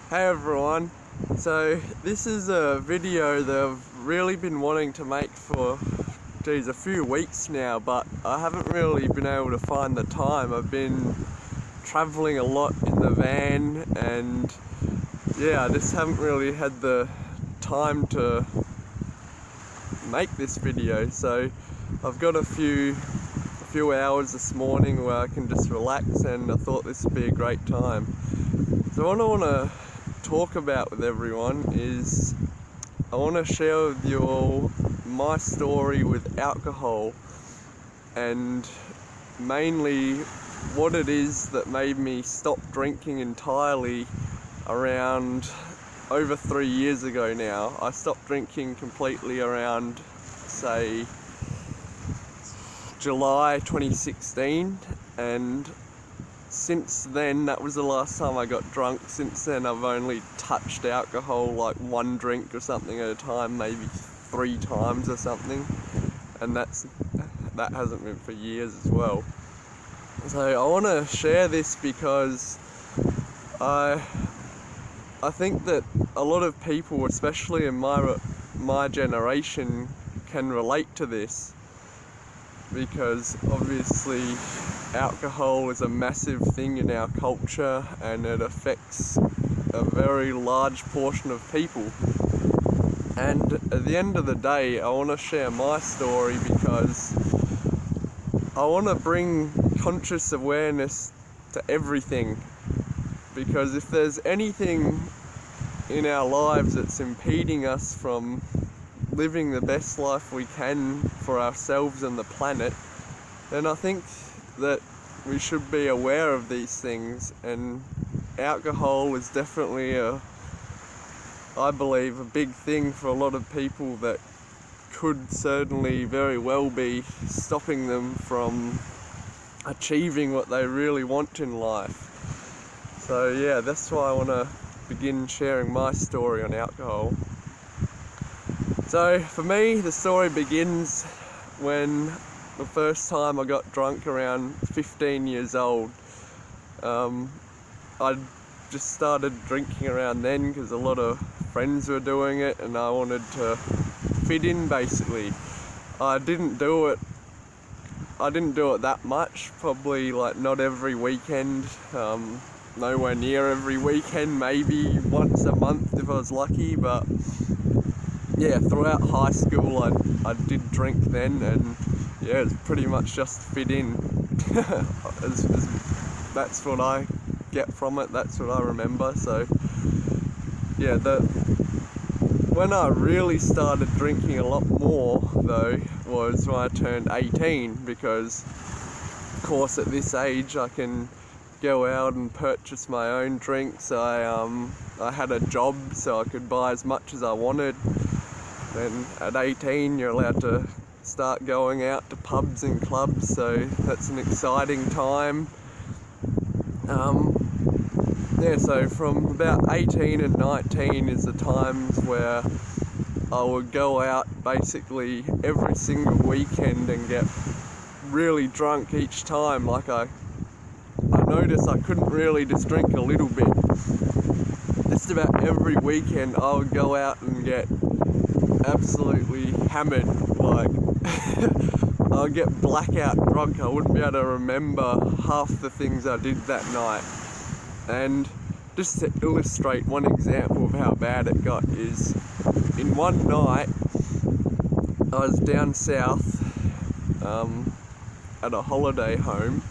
Hey everyone, so this is a video that I've really been wanting to make for a few weeks now, but I haven't really been able to find the time. I've been travelling a lot in the van and I just haven't really had the time to make this video. So I've got a few hours this morning where I can just relax, and I thought this would be a great time. So what I want to talk about with everyone is I want to share with you all my story with alcohol, and mainly what it is that made me stop drinking entirely around over 3 years ago now. I stopped drinking completely around, say, July 2016, and since then, that was the last time I got drunk. Since then, I've only touched alcohol like one drink or something at a time, maybe 3 times or something, and that hasn't been for years as well. So I want to share this because I think that a lot of people, especially in my generation, can relate to this, because obviously alcohol is a massive thing in our culture and it affects a very large portion of people. And at the end of the day, I want to share my story because I want to bring conscious awareness to everything. Because if there's anything in our lives that's impeding us from living the best life we can for ourselves and the planet, then I think that we should be aware of these things. And alcohol is definitely I believe, a big thing for a lot of people that could certainly very well be stopping them from achieving what they really want in life. So that's why I want to begin sharing my story on alcohol. So for me, the story begins when the first time I got drunk, around 15 years old. I just started drinking around then because a lot of friends were doing it and I wanted to fit in, basically. I didn't do it that much, probably like not every weekend, nowhere near every weekend, maybe once a month if I was lucky, but throughout high school I did drink then, and it's pretty much just fit in. That's what I get from it, that's what I remember. So when I really started drinking a lot more though was when I turned 18, because of course at this age I can go out and purchase my own drinks. I had a job so I could buy as much as I wanted. Then at 18 you're allowed to start going out to pubs and clubs, so that's an exciting time. So from about 18 and 19 is the times where I would go out basically every single weekend and get really drunk each time. Like I noticed I couldn't really just drink a little bit. Just about every weekend I would go out and get absolutely hammered. Like I'd get blackout drunk. I wouldn't be able to remember half the things I did that night. And just to illustrate one example of how bad it got is, in one night I was down south at a holiday home,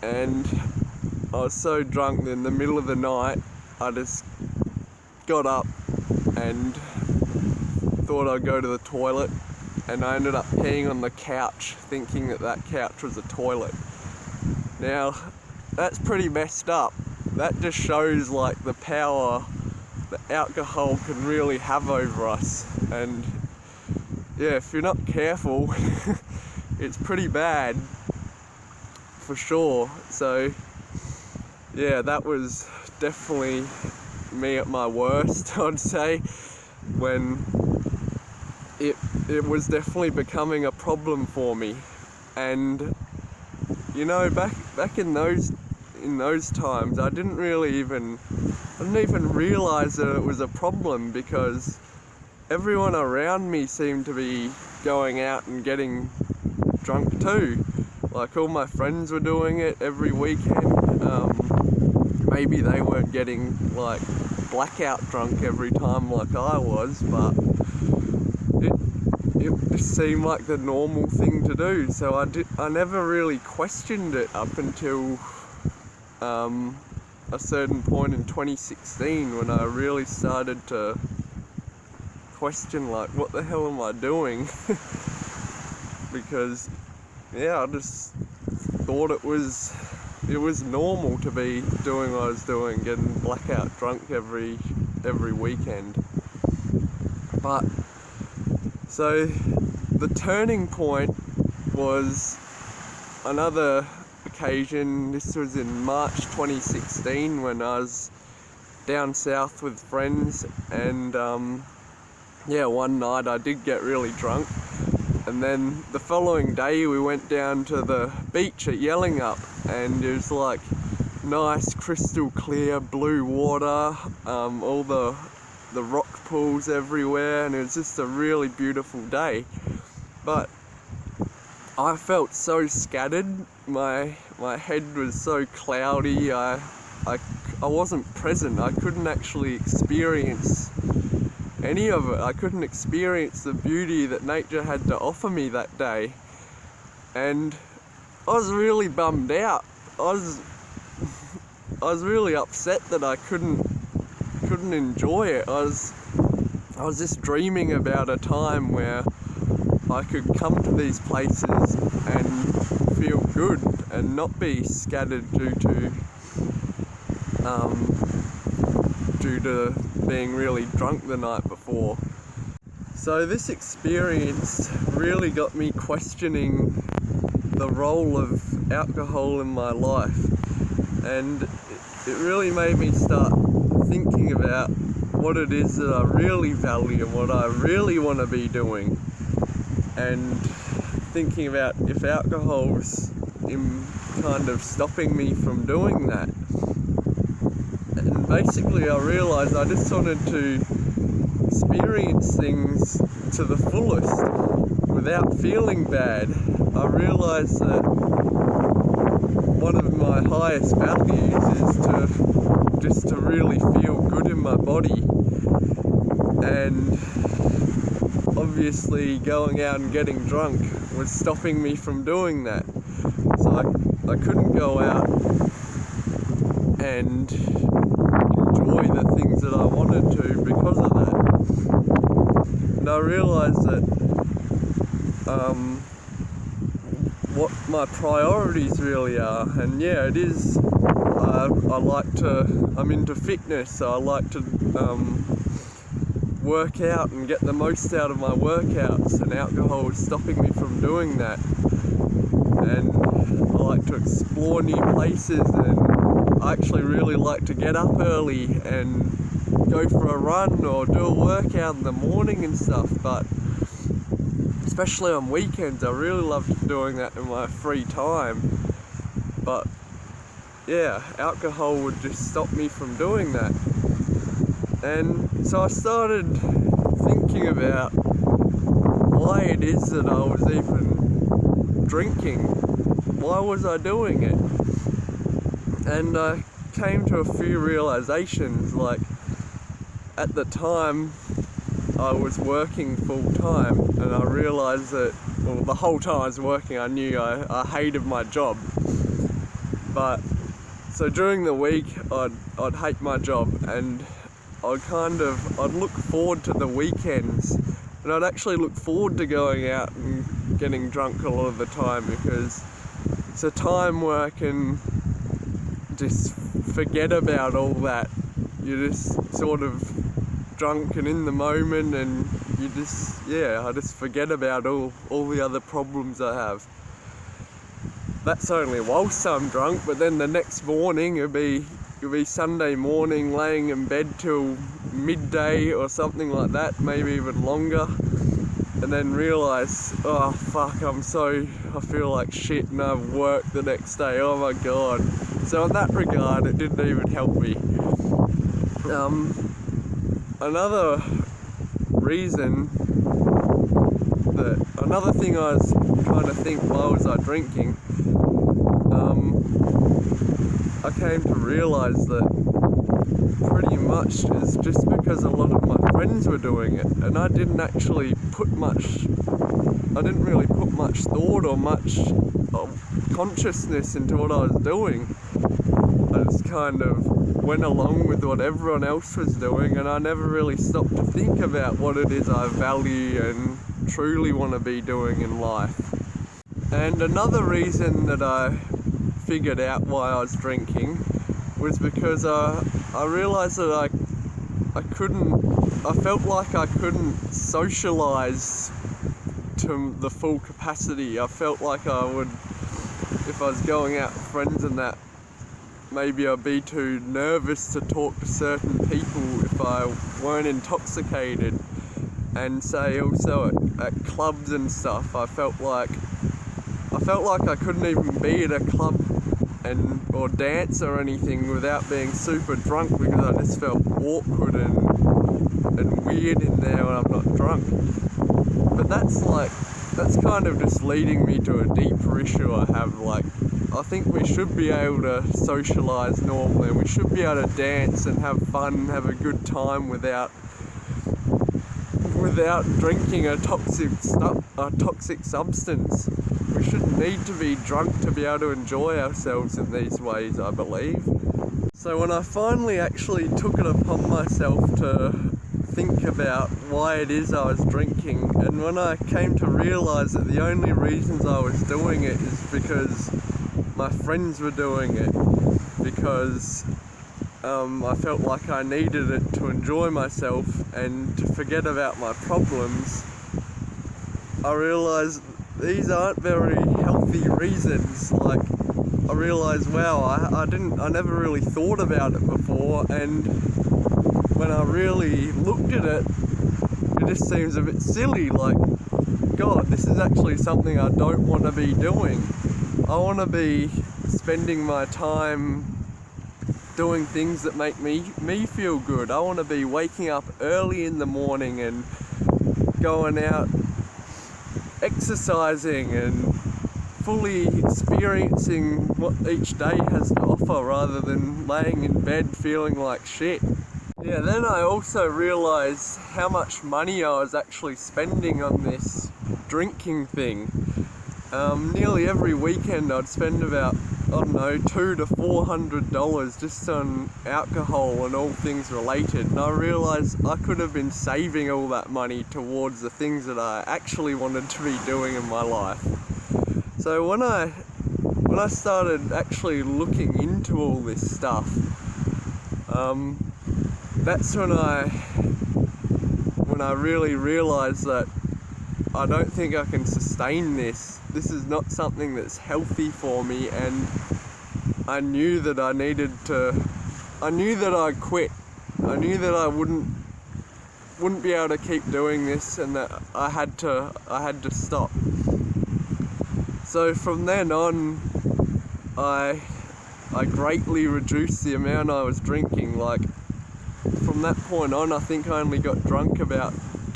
and I was so drunk that in the middle of the night I just got up and thought I'd go to the toilet, and I ended up peeing on the couch thinking that couch was a toilet. Now that's pretty messed up. That just shows like the power that alcohol can really have over us, and if you're not careful it's pretty bad for sure. So that was definitely me at my worst, I'd say, when it was definitely becoming a problem for me. And back in in those times, I didn't even realise that it was a problem, because everyone around me seemed to be going out and getting drunk too. Like, all my friends were doing it every weekend. Maybe they weren't getting like blackout drunk every time like I was, but it just seemed like the normal thing to do. So I never really questioned it up until a certain point in 2016, when I really started to question, like, what the hell am I doing? Because I just thought it was normal to be doing what I was doing, getting blackout drunk every weekend. But so the turning point was another occasion. This was in March 2016, when I was down south with friends, and one night I did get really drunk, and then the following day we went down to the beach at Yellingup, and it was like nice crystal clear blue water, all the rock pools everywhere, and it was just a really beautiful day. But I felt so scattered. My head was so cloudy. I wasn't present. I couldn't actually experience any of it. I couldn't experience the beauty that nature had to offer me that day, and I was really bummed out. I was really upset that I couldn't enjoy it. I was just dreaming about a time where I could come to these places and feel good and not be scattered due to being really drunk the night before. So this experience really got me questioning the role of alcohol in my life, and it really made me start thinking about what it is that I really value and what I really want to be doing, and thinking about if alcohol's kind of stopping me from doing that. And basically I realised I just wanted to experience things to the fullest without feeling bad. I realised that one of my highest values is to really feel good in my body, and obviously going out and getting drunk was stopping me from doing that. So I couldn't go out and enjoy the things that I wanted to because of that. And I realised that what my priorities really are, and it is, I'm into fitness, so I like to work out and get the most out of my workouts, and alcohol is stopping me from doing that. And I like to explore new places, and I actually really like to get up early and go for a run or do a workout in the morning and stuff, but especially on weekends I really love doing that in my free time. But alcohol would just stop me from doing that. And so I started thinking about why it is that I was even drinking. Why was I doing it? And I came to a few realizations. Like, at the time I was working full time, and I realised that, the whole time I was working I knew I hated my job. But so during the week I'd hate my job, and I'd look forward to the weekends, and I'd actually look forward to going out and getting drunk a lot of the time, because it's a time where I can just forget about all that. You're just sort of drunk and in the moment, and you just, I just forget about all the other problems I have. That's only whilst I'm drunk, but then the next morning it'll be Sunday morning, laying in bed till midday or something like that, maybe even longer, and then realise, I feel like shit, and I've worked the next day. Oh my god, So in that regard, it didn't even help me. Another thing I was trying to think, why was I drinking? I came to realise that pretty much is just because a lot of my friends were doing it, and I didn't really put much thought or much consciousness into what I was doing. I just kind of went along with what everyone else was doing, and I never really stopped to think about what it is I value and truly want to be doing in life. And another reason that I figured out why I was drinking was because I realised that I felt like I couldn't socialise to the full capacity. I felt like I would, if I was going out with friends and that, maybe I'd be too nervous to talk to certain people if I weren't intoxicated. And say also at clubs and stuff, I felt like I couldn't even be at a club or dance or anything without being super drunk, because I just felt awkward and weird in there when I'm not drunk. But that's kind of just leading me to a deeper issue I have. Like, I think we should be able to socialise normally, and we should be able to dance and have fun and have a good time without drinking a toxic substance. We shouldn't need to be drunk to be able to enjoy ourselves in these ways, I believe. So when I finally actually took it upon myself to think about why it is I was drinking, and when I came to realise that the only reasons I was doing it is because my friends were doing it, because I felt like I needed it to enjoy myself and to forget about my problems, I realised these aren't very healthy reasons. Like, I realised, wow, I never really thought about it before, and when I really looked at it, it just seems a bit silly. Like, God, this is actually something I don't want to be doing. I want to be spending my time doing things that make me feel good. I want to be waking up early in the morning and going out exercising and fully experiencing what each day has to offer, rather than laying in bed feeling like shit. Yeah, then I also realised how much money I was actually spending on this drinking thing. Nearly every weekend I'd spend about, $200 to $400 just on alcohol and all things related, and I realised I could have been saving all that money towards the things that I actually wanted to be doing in my life. So when I started actually looking into all this stuff, that's when I really realised that I don't think I can sustain this. This is not something that's healthy for me, and I knew that I'd quit. I knew that I wouldn't be able to keep doing this, and that I had to stop. So from then on, I greatly reduced the amount I was drinking. Like, from that point on, I think I only got drunk about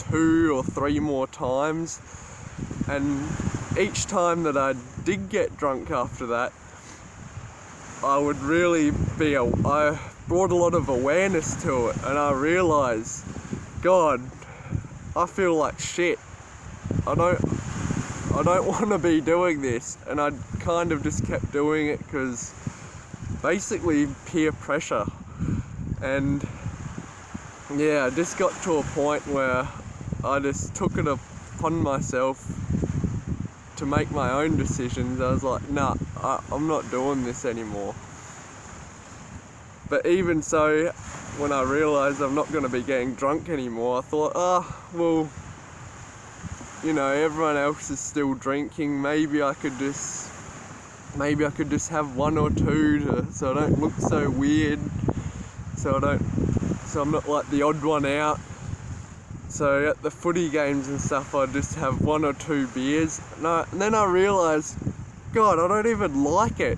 2 or 3 more times, and each time that I did get drunk after that, I brought a lot of awareness to it, and I realised, God, I feel like shit. I don't want to be doing this, and I kind of just kept doing it because basically peer pressure. And yeah, I just got to a point where I just took it upon myself to make my own decisions. I was like, nah, I'm not doing this anymore. But even so, when I realised I'm not going to be getting drunk anymore, I thought, well, everyone else is still drinking. Maybe I could just have 1 or 2 so I don't look so weird. So I'm not like the odd one out. So at the footy games and stuff, I'd just have 1 or 2 beers. And then I realised, God, I don't even like it.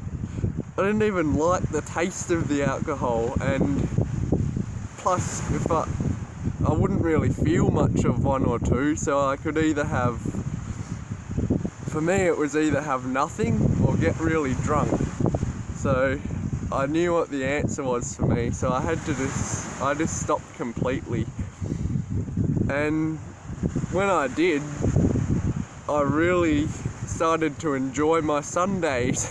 didn't even like the taste of the alcohol, and plus if I wouldn't really feel much of one or two, so I could either have, for me it was either have nothing or get really drunk. So I knew what the answer was for me, so I just stopped completely. And when I did, I really started to enjoy my Sundays.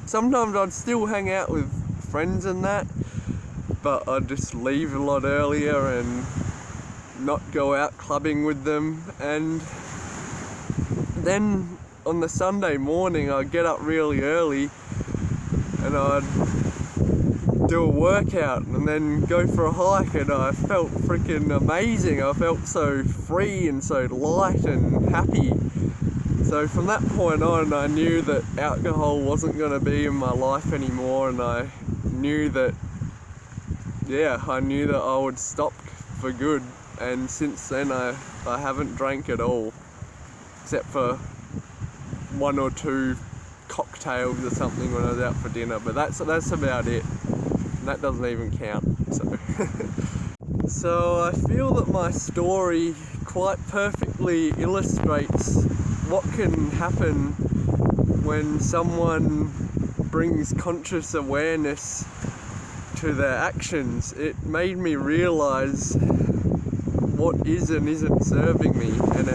Sometimes I'd still hang out with friends and that, but I'd just leave a lot earlier and not go out clubbing with them. And then on the Sunday morning I'd get up really early and I'd do a workout and then go for a hike, and I felt freaking amazing. I felt so free and so light and happy. So from that point on, I knew that alcohol wasn't going to be in my life anymore, and I knew that I would stop for good. And since then I haven't drank at all, except for one or two cocktails or something when I was out for dinner, but that's about it. And that doesn't even count. So I feel that my story quite perfectly illustrates what can happen when someone brings conscious awareness to their actions. It made me realise what is and isn't serving me, and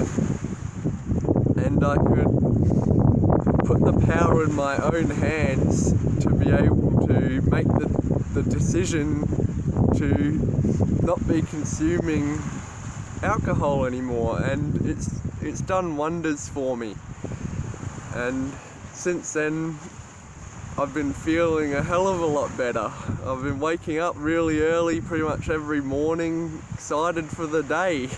I could put the power in my own hands to be able to make the decision to not be consuming alcohol anymore, and it's done wonders for me. And since then I've been feeling a hell of a lot better. I've been waking up really early pretty much every morning, excited for the day.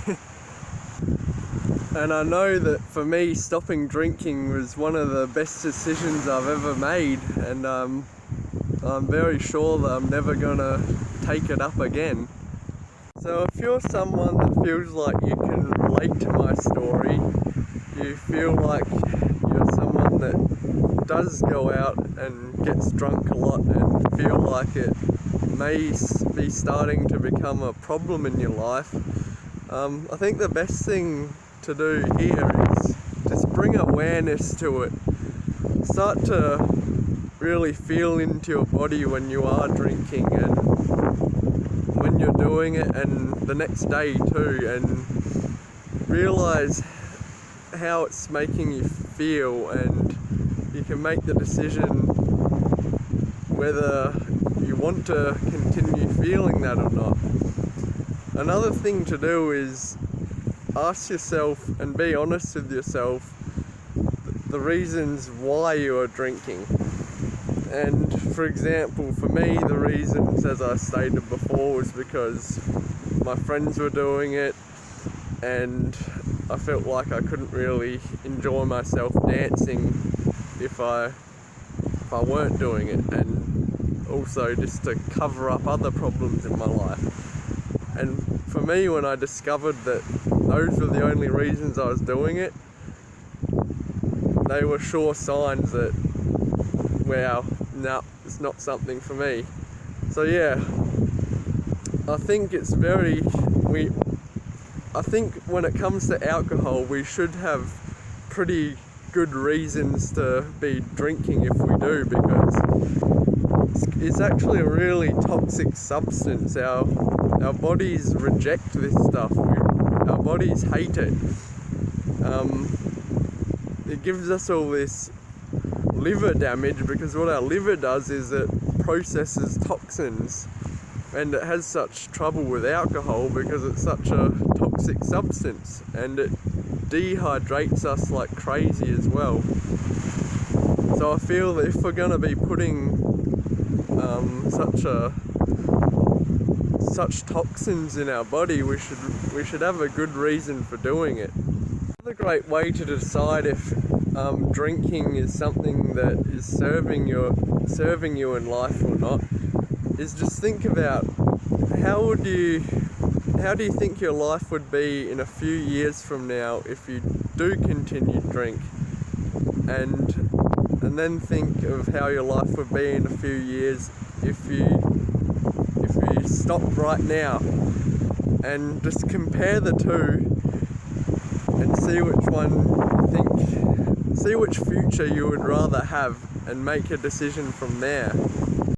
And I know that for me, stopping drinking was one of the best decisions I've ever made, and I'm very sure that I'm never gonna take it up again. So if you're someone that feels like you can relate to my story, you feel like you're someone that does go out and gets drunk a lot and feel like it may be starting to become a problem in your life, I think the best thing to do here is just bring awareness to it. Start to really feel into your body when you are drinking and when you're doing it, and the next day too, and realize how it's making you feel, and you can make the decision whether you want to continue feeling that or not. Another thing to do is ask yourself and be honest with yourself the reasons why you are drinking. And for example, for me, the reasons, as I stated before, was because my friends were doing it and I felt like I couldn't really enjoy myself dancing if I weren't doing it, and also just to cover up other problems in my life. And for me, when I discovered that those were the only reasons I was doing it, they were sure signs that, wow, no, it's not something for me. So yeah, I think I think when it comes to alcohol, we should have pretty good reasons to be drinking if we do, because it's actually a really toxic substance. Our bodies reject this stuff. Our bodies hate it. It gives us all this liver damage, because what our liver does is it processes toxins, and it has such trouble with alcohol because it's such a toxic substance, and it dehydrates us like crazy as well. So I feel that if we're going to be putting such toxins in our body, we should have a good reason for doing it. Another great way to decide if drinking is something that is serving you in life or not is just think about how do you think your life would be in a few years from now if you do continue to drink, and then think of how your life would be in a few years if you stopped right now, and just compare the two and see which one see which future you would rather have, and make a decision from there.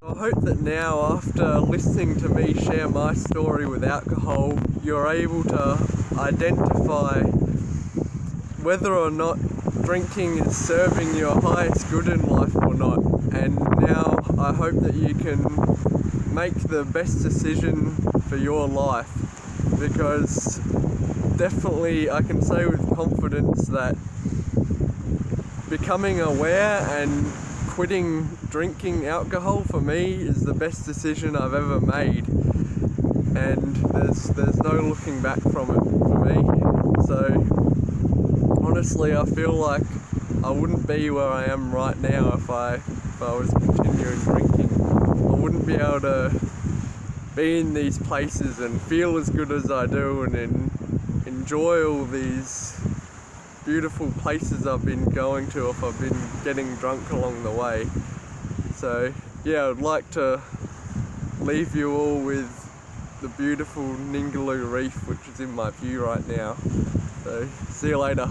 I hope that now, after listening to me share my story with alcohol, you're able to identify whether or not drinking is serving your highest good in life or not. And now I hope that you can make the best decision for your life, because definitely I can say with confidence that becoming aware and quitting drinking alcohol for me is the best decision I've ever made, and there's no looking back from it for me. So honestly, I feel like I wouldn't be where I am right now if I was continuing drinking. I wouldn't be able to be in these places and feel as good as I do, and enjoy all these beautiful places I've been going to if I've been getting drunk along the way. So yeah, I'd like to leave you all with the beautiful Ningaloo Reef, which is in my view right now. So see you later.